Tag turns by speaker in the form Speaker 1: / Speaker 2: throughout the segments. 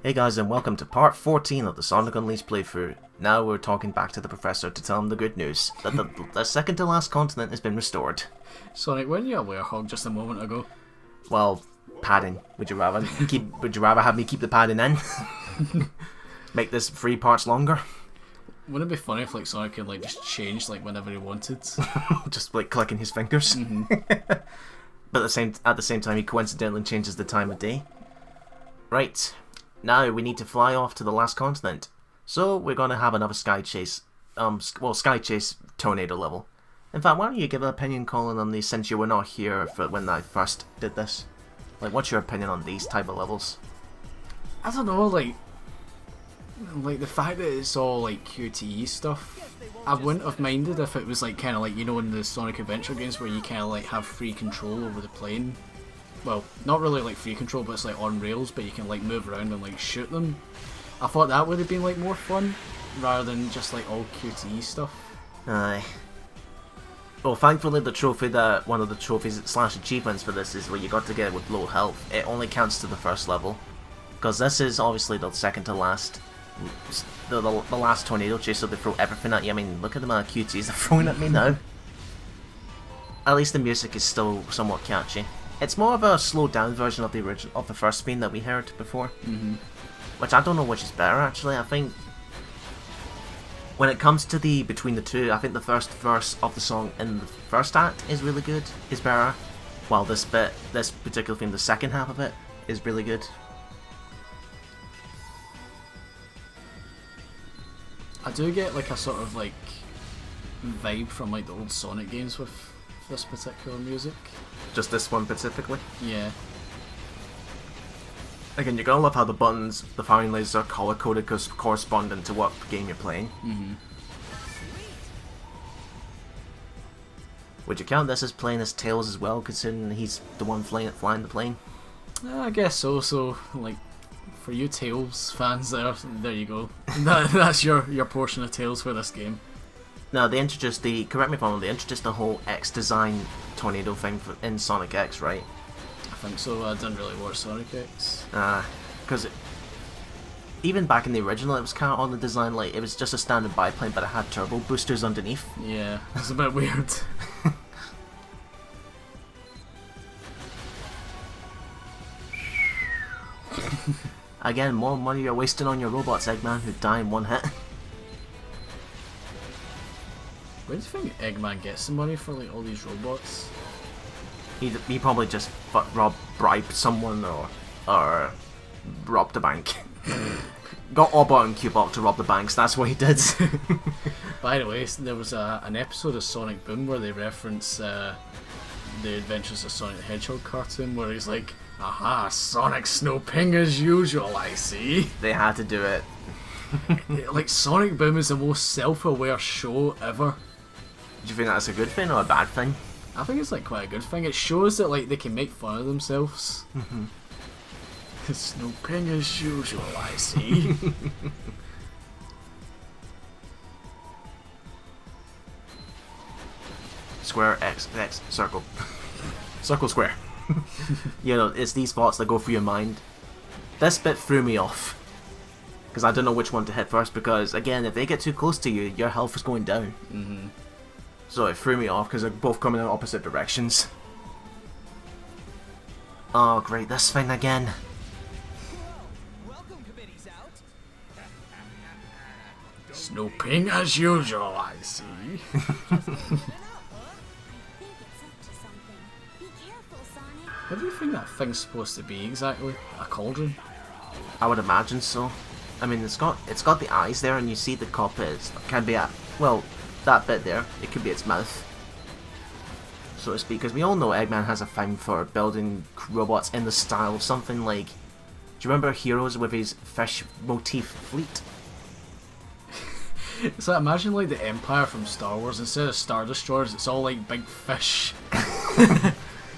Speaker 1: Hey guys, and welcome to part 14 of the Sonic Unleashed playthrough. Now we're talking back to the Professor to tell him the good news, that the second to last continent has been restored.
Speaker 2: Sonic, weren't you a werehog just a moment ago?
Speaker 1: Well, padding. Would you rather have me keep the padding in? Make this 3 parts longer?
Speaker 2: Wouldn't it be funny if Sonic could just change whenever he wanted?
Speaker 1: Just clicking his fingers. But at the same time he coincidentally changes the time of day. Right. Now we need to fly off to the last continent. So we're going to have another Sky Chase, Sky Chase tornado level. In fact, why don't you give an opinion, Colin, on these, since you were not here when I first did this? What's your opinion on these type of levels?
Speaker 2: I don't know, the fact that it's all QTE stuff, I wouldn't have minded if it was kind of in the Sonic Adventure games where you kind of have free control over the plane. Well, not really free control, but it's on rails, but you can move around and shoot them. I thought that would have been more fun, rather than just all QTE stuff.
Speaker 1: Aye. Well, thankfully one of the trophies / achievements for this is where you got to get with low health. It only counts to the first level. Because this is obviously the second to last. The last tornado chase, so they throw everything at you. I mean, look at the amount of QTEs they're throwing at me now. At least the music is still somewhat catchy. It's more of a slowed down version of the first theme that we heard before. Which I don't know which is better actually. I think when it comes to between the two, I think the first verse of the song in the first act is really good, is better. While this particular theme, the second half of it, is really good.
Speaker 2: I do get a sort of vibe from the old Sonic games with this particular music.
Speaker 1: Just this one specifically?
Speaker 2: Yeah.
Speaker 1: Again, you're gonna love how the buttons, the firing lasers are color coded corresponding to what game you're playing. Would you count this as playing as Tails as well, considering he's the one flying the plane?
Speaker 2: I guess so. So, for you Tails fans, there you go. That's your portion of Tails for this game.
Speaker 1: No, they introduced correct me if I'm wrong, they introduced the whole X design tornado thing in Sonic X, right?
Speaker 2: I think so. I didn't really watch Sonic X.
Speaker 1: Because even back in the original, it was kind of on the design, it was just a standard biplane, but it had turbo boosters underneath.
Speaker 2: Yeah, it's a bit weird.
Speaker 1: Again, more money you're wasting on your robots, Eggman, who die in one hit.
Speaker 2: Where do you think Eggman gets the money for all these robots?
Speaker 1: He probably just bribed someone or robbed a bank. Got Orbot and Cubot to rob the banks, that's what he did.
Speaker 2: By the way, there was an episode of Sonic Boom where they reference the Adventures of Sonic the Hedgehog cartoon where he's like, aha, Sonic Snowping as usual, I see.
Speaker 1: They had to do it.
Speaker 2: Sonic Boom is the most self-aware show ever.
Speaker 1: Do you think that's a good thing or a bad thing?
Speaker 2: I think it's quite a good thing. It shows that they can make fun of themselves. Snowping as usual, I see.
Speaker 1: Square, X, circle. Circle, square. It's these thoughts that go through your mind. This bit threw me off. Because I don't know which one to hit first, because again, if they get too close to you, your health is going down. So it threw me off because they're both coming in opposite directions. Oh great, this thing again.
Speaker 2: Snowping as usual, I see. What do you think that thing's supposed to be exactly? A cauldron?
Speaker 1: I would imagine so. I mean, it's got the eyes there, and you see the cockpit can be that bit there. It could be its mouth, so to speak. Because we all know Eggman has a thing for building robots in the style of something like. Do you remember Heroes with his fish motif fleet?
Speaker 2: It's imagine the Empire from Star Wars. Instead of Star Destroyers, it's all big fish.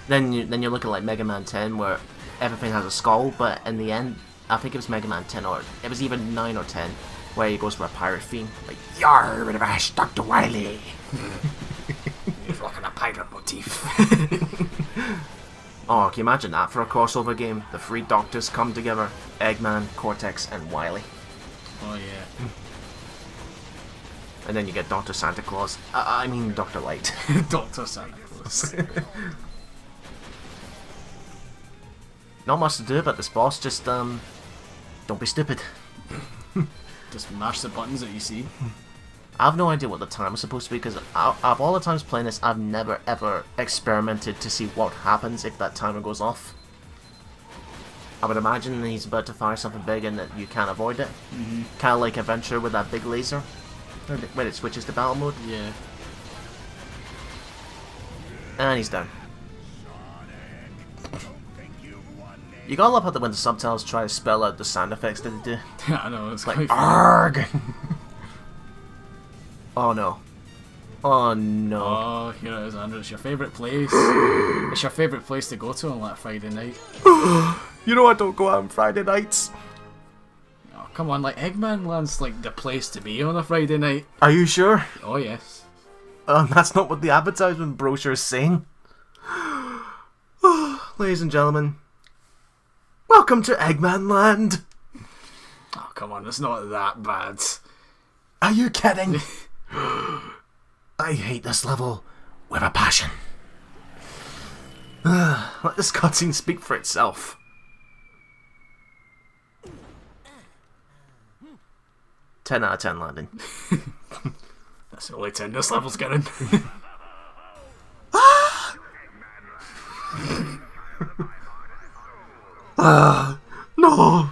Speaker 1: Then you look at Mega Man 10, where everything has a skull, but in the end, I think it was Mega Man 10, or it was even 9 or 10, where he goes for a pirate theme, Yar, bit of ash, Dr. Wily.
Speaker 2: He's rocking a pirate motif.
Speaker 1: Oh, can you imagine that for a crossover game? The three Doctors come together. Eggman, Cortex, and Wily.
Speaker 2: Oh yeah.
Speaker 1: And then you get Dr. Santa Claus. I mean Dr. Light.
Speaker 2: Dr. Santa Claus.
Speaker 1: Not much to do about this boss, just, don't be stupid.
Speaker 2: Just mash the buttons that you see.
Speaker 1: I have no idea what the time is supposed to be, because out of all the times playing this, I've never ever experimented to see what happens if that timer goes off. I would imagine he's about to fire something big and that you can't avoid it. Kind of like Adventure with that big laser, when it switches to battle mode.
Speaker 2: Yeah.
Speaker 1: And he's down. You gotta love how when the subtitles try to spell out the sound effects that they do.
Speaker 2: I know, it's
Speaker 1: Like,
Speaker 2: quite
Speaker 1: ARG! Oh no. Oh no.
Speaker 2: Oh, here it is, Andrew. It's your favourite place. It's your favourite place to go to on that Friday night.
Speaker 1: You know I don't go out on Friday nights.
Speaker 2: Oh, come on, like, Eggmanland's like the place to be on a Friday night.
Speaker 1: Are you sure?
Speaker 2: Oh, yes.
Speaker 1: That's not what the advertisement brochure is saying. Ladies and gentlemen, welcome to Eggmanland.
Speaker 2: Oh, come on, it's not that bad.
Speaker 1: Are you kidding? I hate this level with a passion. Let this cutscene speak for itself. Ten out of 10 landing.
Speaker 2: That's the only 10 this level's getting.
Speaker 1: No!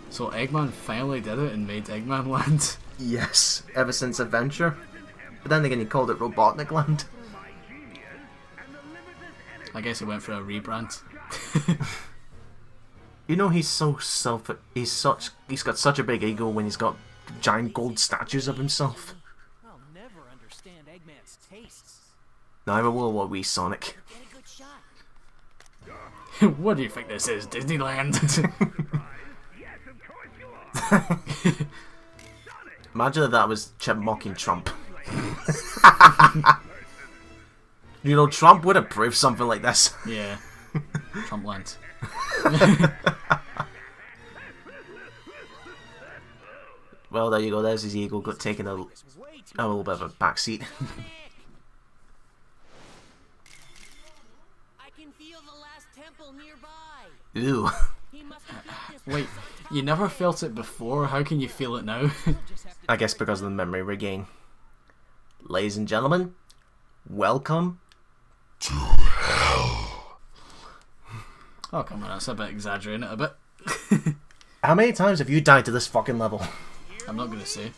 Speaker 2: So Eggman finally did it and made Eggmanland.
Speaker 1: Yes, ever since Adventure. But then again, he called it Robotnik Land.
Speaker 2: I guess he went for a rebrand.
Speaker 1: You know, he's so he's got such a big ego when he's got giant gold statues of himself.
Speaker 3: I'll never understand Eggman's tastes.
Speaker 1: Neither will we, Sonic.
Speaker 3: Get a good shot.
Speaker 2: What do you think this is, Disneyland?
Speaker 1: Imagine if that was Chip mocking Trump. You know, Trump would approve something like this.
Speaker 2: Yeah. Trumpland.
Speaker 1: Well, there you go. There's his ego taking a little bit of a backseat.
Speaker 3: I can feel the last temple nearby.
Speaker 1: Ew.
Speaker 3: He must have built this.
Speaker 2: Wait, you never felt it before? How can you feel it now?
Speaker 1: I guess because of the memory regain. Ladies and gentlemen, welcome to hell.
Speaker 2: Oh, come on, that's a bit exaggerating it a bit.
Speaker 1: How many times have you died to this fucking level?
Speaker 2: I'm not gonna say.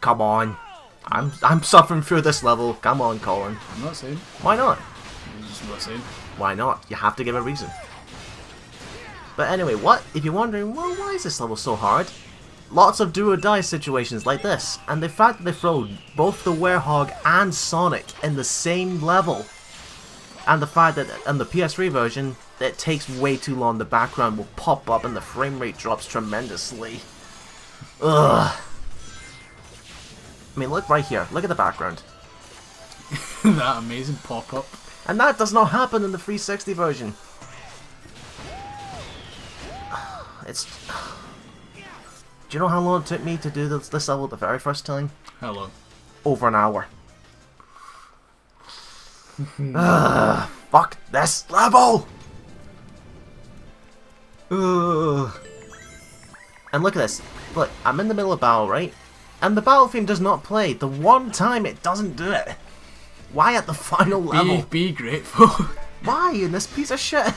Speaker 1: Come on. I'm suffering through this level. Come on, Colin.
Speaker 2: I'm not saying.
Speaker 1: Why not?
Speaker 2: I'm just not saying.
Speaker 1: Why not? You have to give a reason. But anyway, what? If you're wondering, well, why is this level so hard? Lots of do or die situations like this, and the fact that they throw both the Werehog and Sonic in the same level, and the fact that in the PS3 version, it takes way too long, the background will pop up and the frame rate drops tremendously. Ugh. I mean, look right here. Look at the background.
Speaker 2: That amazing pop-up.
Speaker 1: And that does not happen in the 360 version. It's... Do you know how long it took me to do this level the very first time?
Speaker 2: How long?
Speaker 1: Over an hour. Ugh, fuck this level! Ugh. And look at this. Look, I'm in the middle of battle, right? And the battle theme does not play. The one time it doesn't do it. Why at the final level?
Speaker 2: Be grateful.
Speaker 1: Why in this piece of shit?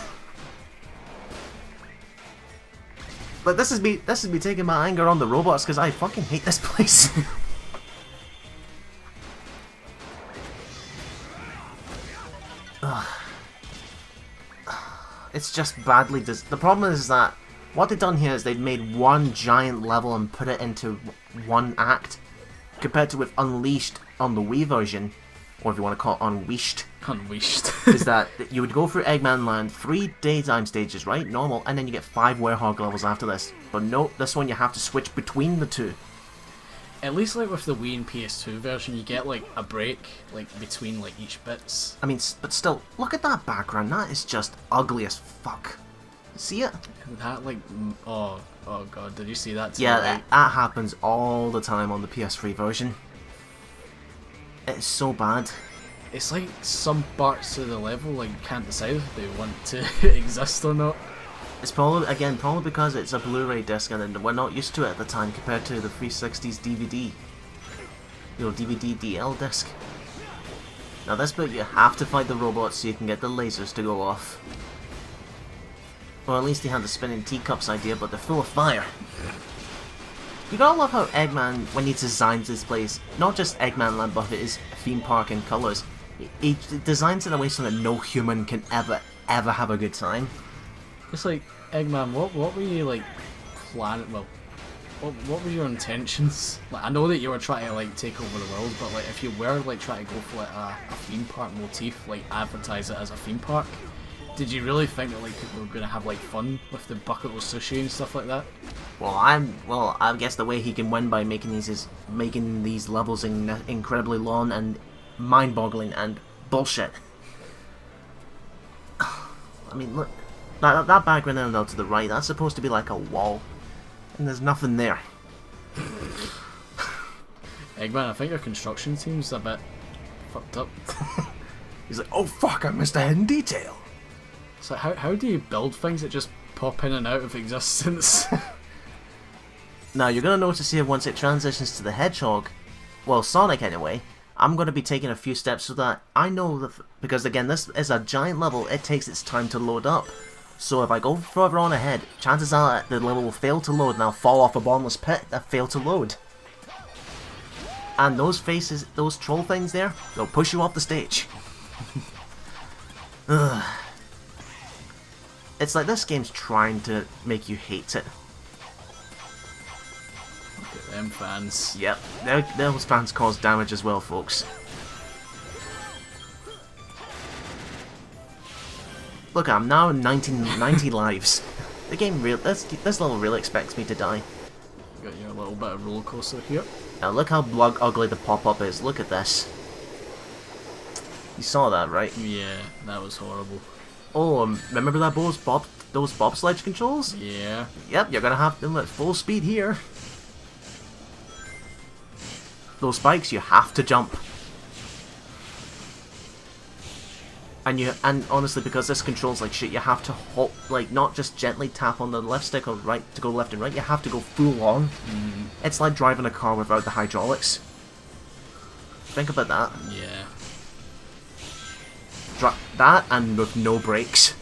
Speaker 1: But this is me taking my anger on the robots because I fucking hate this place. It's just badly the problem is that what they've done here is they've made one giant level and put it into one act, compared to with Unleashed on the Wii version, or if you want to call it Unleashed.
Speaker 2: Unleashed.
Speaker 1: Is that you would go through Eggmanland, 3 daytime stages, right? Normal, and then you get 5 Werehog levels after this. But no, this one you have to switch between the two.
Speaker 2: At least like with the Wii and PS2 version, you get like a break like between like each bits.
Speaker 1: I mean, but still, look at that background. That is just ugly as fuck. See it?
Speaker 2: That like, oh god, did you see that? Too,
Speaker 1: Yeah,
Speaker 2: right?
Speaker 1: that happens all the time on the PS3 version. It's so bad.
Speaker 2: It's like some parts of the level like can't decide if they want to exist or not.
Speaker 1: It's probably because it's a Blu-ray disc and we're not used to it at the time compared to the 360's DVD. You know, DVD DL disc. Now this bit you have to fight the robots so you can get the lasers to go off. Or at least they had the spinning teacups idea, but they're full of fire. You gotta love how Eggman, when he designs this place, not just Eggmanland, but it is theme park in colours, he designs it in a way so that no human can ever have a good time.
Speaker 2: It's like, Eggman, what were you like planning? Well, what were your intentions? Like, I know that you were trying to like take over the world, but like if you were like trying to go for like a theme park motif, like advertise it as a theme park, did you really think that like people were gonna have like fun with the bucket of sushi and stuff like that?
Speaker 1: Well, I guess the way he can win by making these is making these levels incredibly long and mind-boggling and bullshit. I mean, look, that background out to the right, that's supposed to be like a wall, and there's nothing there.
Speaker 2: Eggman, I think your construction team's a bit fucked up.
Speaker 1: He's like, oh fuck, I missed a hidden detail.
Speaker 2: So how do you build things that just pop in and out of existence?
Speaker 1: Now, you're going to notice here once it transitions to the Hedgehog, well, Sonic anyway, I'm going to be taking a few steps so that I know that, because again, this is a giant level, it takes its time to load up. So if I go further on ahead, chances are the level will fail to load and I'll fall off a bottomless pit that failed to load. And those faces, those troll things there, they'll push you off the stage. Ugh. It's like this game's trying to make you hate it.
Speaker 2: Look at them fans.
Speaker 1: Yep, those fans cause damage as well, folks. Look, I'm now 90 lives. The game this level really expects me to die.
Speaker 2: Got your little bit of roller coaster here.
Speaker 1: Now look how ugly the pop-up is. Look at this. You saw that, right?
Speaker 2: Yeah, that was horrible.
Speaker 1: Oh, remember that those bobsled controls?
Speaker 2: Yeah.
Speaker 1: Yep, you're gonna have them at full speed here. Those spikes, you have to jump. And honestly, because this controls like shit, you have to hold, like, not just gently tap on the left stick or right to go left and right. You have to go full on. It's like driving a car without the hydraulics. Think about that.
Speaker 2: Yeah.
Speaker 1: That and with no brakes.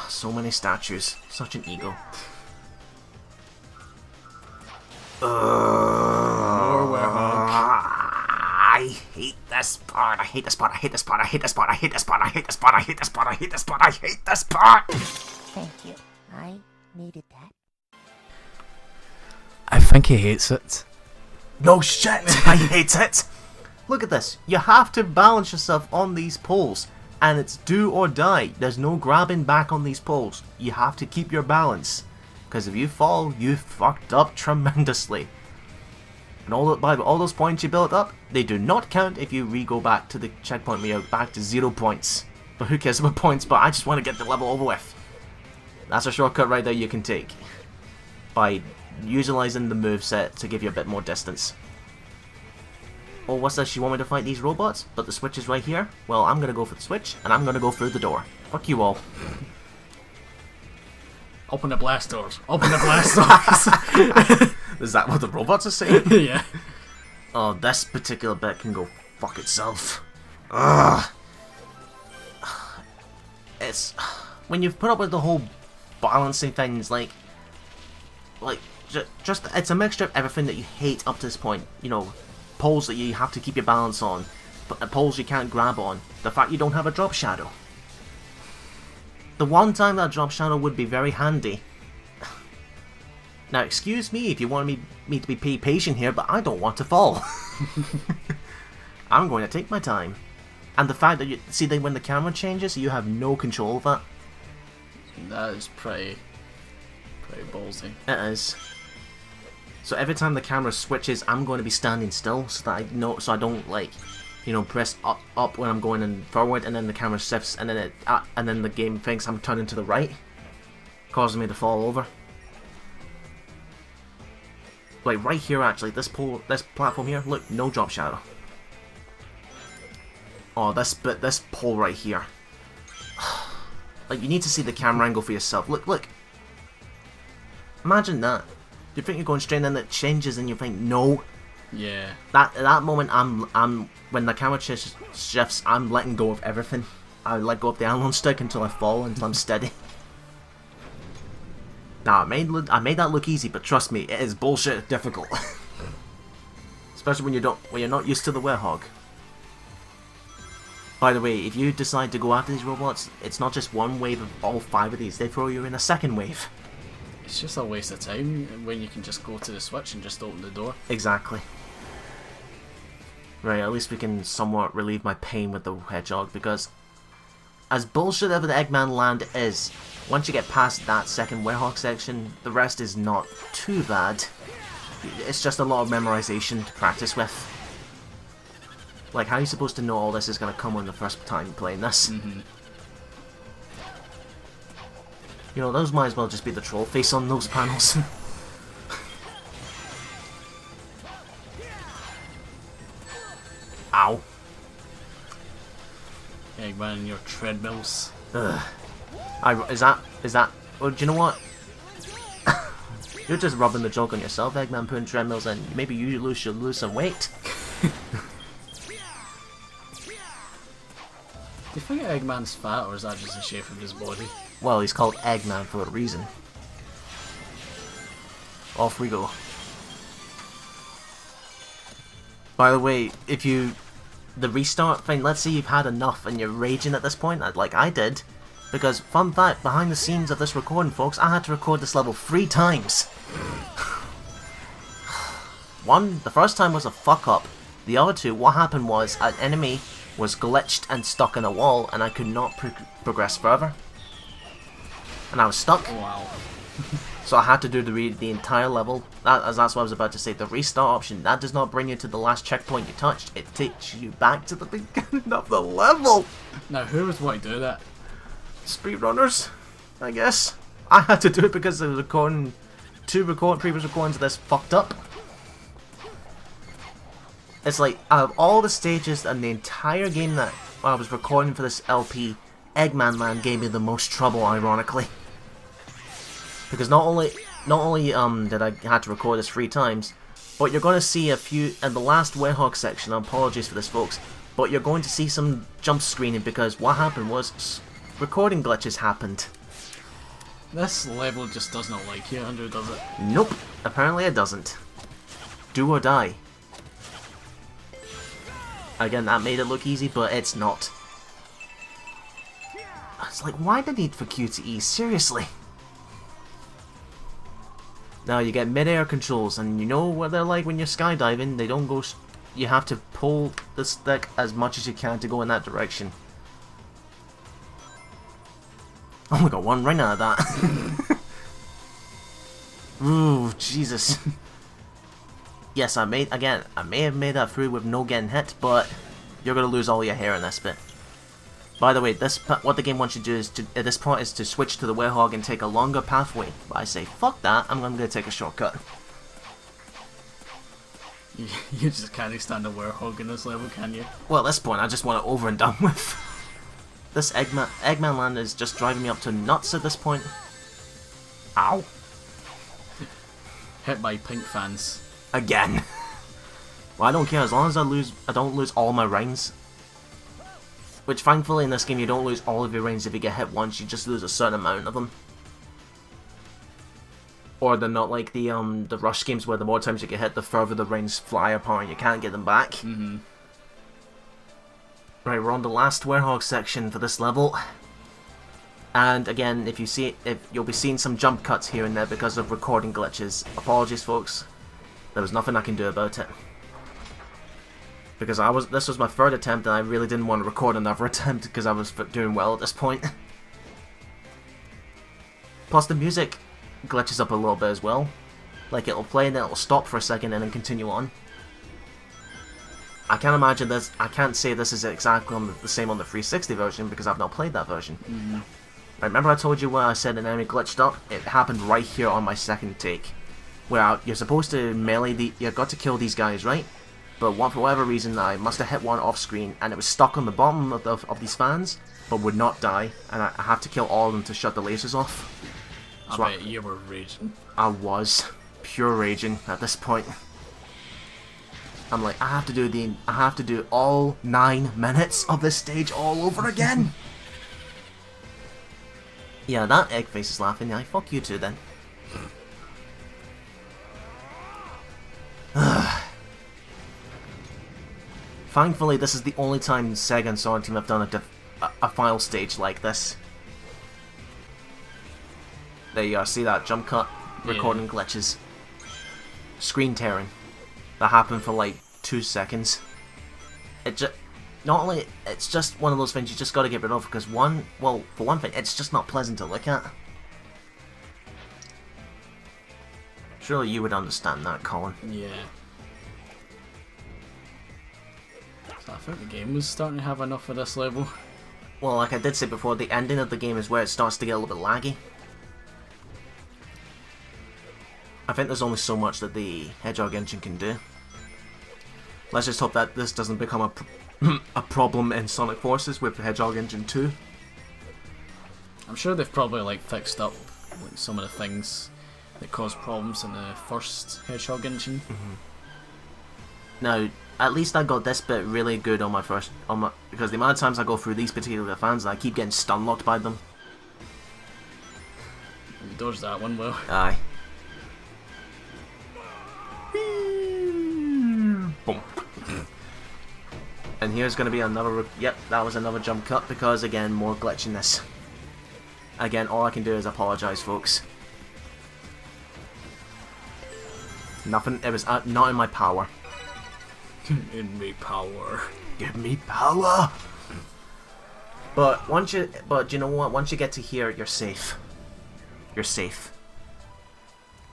Speaker 1: So many statues. Such an ego. I hate this part. I hate this part. I hate this part. I hate this part. I hate this part. I hate this part. I hate this part. I hate this part. I hate this part.
Speaker 4: Thank you. I needed that.
Speaker 2: I think he hates it.
Speaker 1: No shit. I hate it. Look at this. You have to balance yourself on these poles. And it's do or die. There's no grabbing back on these poles. You have to keep your balance. Because if you fall, you fucked up tremendously. And all those points you built up, they do not count if you go back to the checkpoint where you're back to 0 points. But who cares about points, but I just want to get the level over with. That's a shortcut right there you can take. By utilizing the moveset to give you a bit more distance. Oh, what's this? You want me to fight these robots? But the switch is right here? Well, I'm gonna go for the switch, and I'm gonna go through the door. Fuck you all.
Speaker 2: Open the blast doors. Open the blast doors.
Speaker 1: Is that what the robots are saying?
Speaker 2: Yeah.
Speaker 1: Oh, this particular bit can go fuck itself. Ugh. It's... When you've put up with the whole balancing things, just it's a mixture of everything that you hate up to this point. You know, poles that you have to keep your balance on, but the poles you can't grab on, the fact you don't have a drop shadow. The one time that drop shadow would be very handy. Now, excuse me if you want me to be patient here, but I don't want to fall. I'm going to take my time. And the fact that you see that when the camera changes, you have no control of that.
Speaker 2: That is pretty Pretty ballsy.
Speaker 1: It is. So every time the camera switches, I'm going to be standing still so that I know, so I don't like, you know, press up when I'm going in forward, and then the camera shifts, and then and then the game thinks I'm turning to the right, causing me to fall over. Like right here, actually, this platform here, look, no drop shadow. Oh, this pole right here. Like, you need to see the camera angle for yourself. Look. Imagine that. You think you're going straight, and then it changes, and you think, no.
Speaker 2: Yeah.
Speaker 1: That moment, I'm when the camera shifts, I'm letting go of everything. I let go of the analog stick until I fall, until I'm steady. Now, I made that look easy, but trust me, it is bullshit difficult. Especially when you're not used to the werehog. By the way, if you decide to go after these robots, it's not just one wave of all 5 of these, they throw you in a second wave.
Speaker 2: It's just a waste of time when you can just go to the switch and just open the door.
Speaker 1: Exactly. Right, at least we can somewhat relieve my pain with the hedgehog, because as bullshit ever the Eggmanland is, once you get past that second werehog section, the rest is not too bad. It's just a lot of memorization to practice with. Like, how are you supposed to know all this is going to come on the first time playing this?
Speaker 2: Mm-hmm.
Speaker 1: You know, those might as well just be the troll face on those panels. Ow.
Speaker 2: Eggman and your treadmills.
Speaker 1: Ugh. Is that... Oh, do you know what? You're just rubbing the joke on yourself, Eggman, putting treadmills in. Maybe you should lose some weight.
Speaker 2: Do you think Eggman's fat, or is that just the shape of his body?
Speaker 1: Well, he's called Eggman for a reason. Off we go. By the way, the restart thing, let's say you've had enough and you're raging at this point, like I did. Because, fun fact, behind the scenes of this recording, folks, I had to record this level 3 times. The first time was a fuck up. The other 2, what happened was an enemy was glitched and stuck in a wall, and I could not progress further. And I was stuck.
Speaker 2: Wow.
Speaker 1: So I had to do the entire level. That's what I was about to say. The restart option, that does not bring you to the last checkpoint you touched. It takes you back to the beginning of the level.
Speaker 2: Now, who would want to do that?
Speaker 1: Speedrunners, I guess. I had to do it because the previous recordings of this fucked up. It's like, out of all the stages and the entire game that I was recording for this LP, Eggmanland gave me the most trouble, ironically. Because not only did I had to record this 3 times, but you're going to see a few in the last werehog section. Apologies for this, folks, but you're going to see some jump screening because what happened was recording glitches happened.
Speaker 2: This level just does not like you, Andrew, does it?
Speaker 1: Nope, apparently it doesn't. Do or die. Again, that made it look easy, but it's not. It's like, why the need for QTE? Seriously. Now you get mid-air controls, and you know what they're like when you're skydiving. They don't go... You have to pull the stick as much as you can to go in that direction. Oh my god, one right out of that. Ooh, Jesus. Yes, I may have made that through with no getting hit, but you're gonna lose all your hair in this bit. By the way, what the game wants you to do is at this point is to switch to the werehog and take a longer pathway. But I say, fuck that, I'm gonna take a shortcut.
Speaker 2: You just can't stand a werehog in this level, can you?
Speaker 1: Well, at this point, I just want it over and done with. This Eggmanland is just driving me up to nuts at this point. Ow.
Speaker 2: Hit by pink fans.
Speaker 1: Again. Well, I don't care as long as I don't lose all my rings. Which, thankfully, in this game, you don't lose all of your rings if you get hit once. You just lose a certain amount of them. Or they're not like the Rush games where the more times you get hit, the further the rings fly apart and you can't get them back.
Speaker 2: Mm-hmm.
Speaker 1: Right, we're on the last werehog section for this level. And again, if you'll be seeing some jump cuts here and there because of recording glitches. Apologies, folks. There was nothing I can do about it. Because this was my 3rd attempt and I really didn't want to record another attempt because I was doing well at this point. Plus the music, glitches up a little bit as well. Like, it'll play and then it'll stop for a second and then continue on. I can't imagine this. I can't say this is exactly on the same on the 360 version because I've not played that version. Right, remember I told you when I said an enemy glitched up? It happened right here on my second take. Where you're supposed to melee you've got to kill these guys, right? But for whatever reason, I must have hit one off screen and it was stuck on the bottom of these fans, but would not die, and I have to kill all of them to shut the lasers off. So
Speaker 2: I bet you were raging.
Speaker 1: I was pure raging at this point. I'm like, I have to do all 9 minutes of this stage all over again. Yeah, that egg face is laughing. Yeah, fuck you too then. Thankfully, this is the only time Sega and Sonic Team have done a final stage like this. There you are, see that jump cut? Recording glitches. Screen tearing. That happened for like 2 seconds. It's just one of those things you just gotta get rid of because for one thing, it's just not pleasant to look at. Surely you would understand that, Colin.
Speaker 2: Yeah. So I think the game was starting to have enough of this level.
Speaker 1: Well, like I did say before, the ending of the game is where it starts to get a little bit laggy. I think there's only so much that the Hedgehog engine can do. Let's just hope that this doesn't become a problem in Sonic Forces with the Hedgehog engine 2.
Speaker 2: I'm sure they've probably like fixed up like some of the things that caused problems in the first Hedgehog engine.
Speaker 1: Now, at least I got this bit really good on my because the amount of times I go through these particular fans, I keep getting stun locked by them.
Speaker 2: You dodged that one well.
Speaker 1: Aye. Boom. And here's going to be another... Yep, that was another jump cut because, again, more glitchiness. Again, all I can do is apologise, folks. Nothing... It was not in my power.
Speaker 2: In me power.
Speaker 1: Give me power! But you know what? Once you get to here, you're safe. You're safe.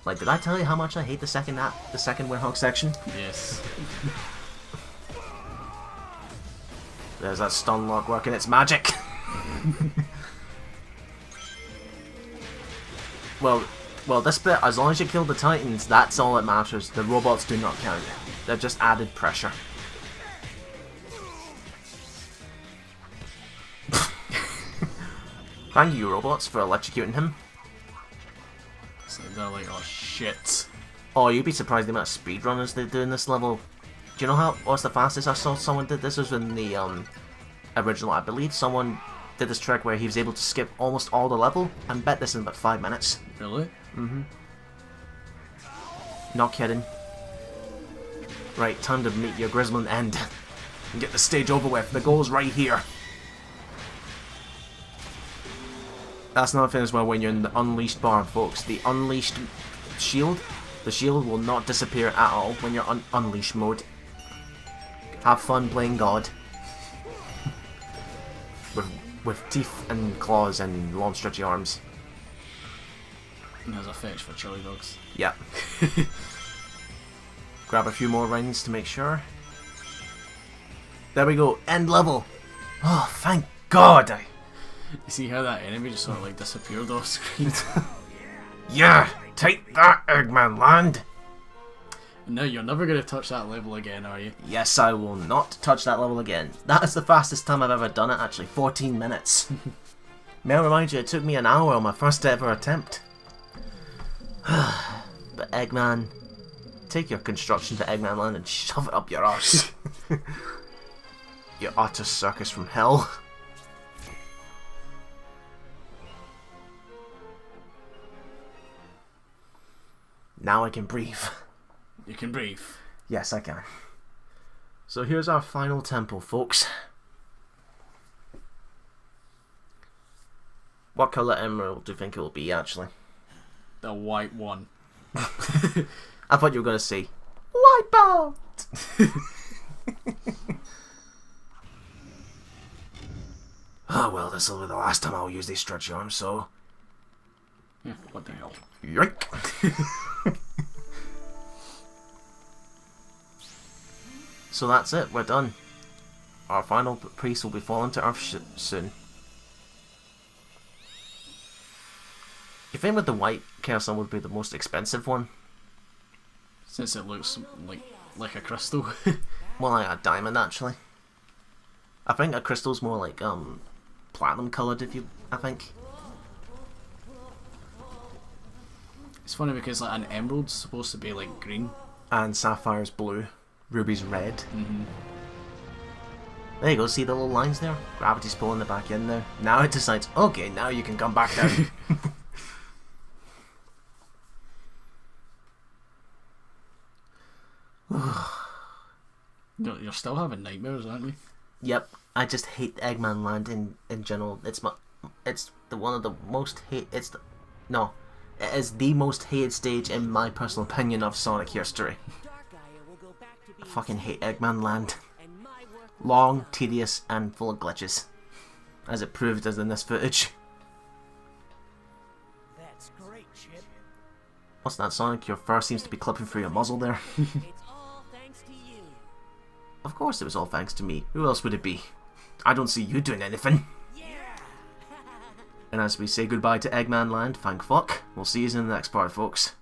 Speaker 1: Like, did I tell you how much I hate the second Windhog section?
Speaker 2: Yes.
Speaker 1: There's that stun lock working its magic. well, this bit, as long as you kill the Titans, that's all that matters. The robots do not count. They're just added pressure. Thank you, robots, for electrocuting him.
Speaker 2: So they're like, oh shit.
Speaker 1: Oh, you'd be surprised the amount of speedrunners they do in this level. Do you know what's the fastest I saw someone did this? Was in the original, I believe. Someone did this trick where he was able to skip almost all the level and bet this in about 5 minutes.
Speaker 2: Really?
Speaker 1: Not kidding. Right, time to meet your Grizzlin end and get the stage over with. The goal's right here. That's another thing as well when you're in the Unleashed bar, folks. The Unleashed shield, the shield will not disappear at all when you're Unleashed mode. Have fun playing God. with teeth and claws and long stretchy arms.
Speaker 2: And there's a fetch for chili dogs.
Speaker 1: Yeah. Grab a few more rings to make sure. There we go, end level. Oh, thank God.
Speaker 2: You see how that enemy just sort of like disappeared off screen?
Speaker 1: Yeah, take that, Eggmanland.
Speaker 2: No, you're never going to touch that level again, are you?
Speaker 1: Yes, I will not touch that level again. That is the fastest time I've ever done it, actually. 14 minutes. May I remind you, it took me an hour on my first ever attempt. But Eggman, take your construction to Eggmanland and shove it up your arse. You utter circus from hell. Now I can breathe.
Speaker 2: You can breathe.
Speaker 1: Yes, I can. So here's our final temple, folks. What colour emerald do you think it will be, actually?
Speaker 2: The white one.
Speaker 1: I thought you were going to say, Wipeout! Oh well, this will be the last time I'll use these stretchy arms, so...
Speaker 2: Yeah, what the hell?
Speaker 1: Yoink! So that's it, we're done. Our final priest will be falling to Earth soon. You think with the white Chaos would be the most expensive one?
Speaker 2: Since it looks like a crystal.
Speaker 1: More like a diamond, actually. I think a crystal's more like platinum coloured. I think.
Speaker 2: It's funny because like an emerald's supposed to be like green.
Speaker 1: And sapphire's blue, ruby's red.
Speaker 2: Mm-hmm.
Speaker 1: There you go. See the little lines there? Gravity's pulling it back in there. Now it decides, okay, now you can come back down.
Speaker 2: You're still having nightmares, aren't you?
Speaker 1: Yep, I just hate Eggmanland in general. It's the one of the most hate. It is the most hated stage in my personal opinion of Sonic history. I fucking hate Eggmanland. Long, tedious, and full of glitches, as it proved as in this footage.
Speaker 3: That's great, Chip.
Speaker 1: What's that, Sonic? Your fur seems to be clipping through your muzzle there.
Speaker 3: It's all thanks to you.
Speaker 1: Of course it was all thanks to me. Who else would it be? I don't see you doing anything.
Speaker 3: Yeah.
Speaker 1: And as we say goodbye to Eggmanland, thank fuck, we'll see you in the next part, folks.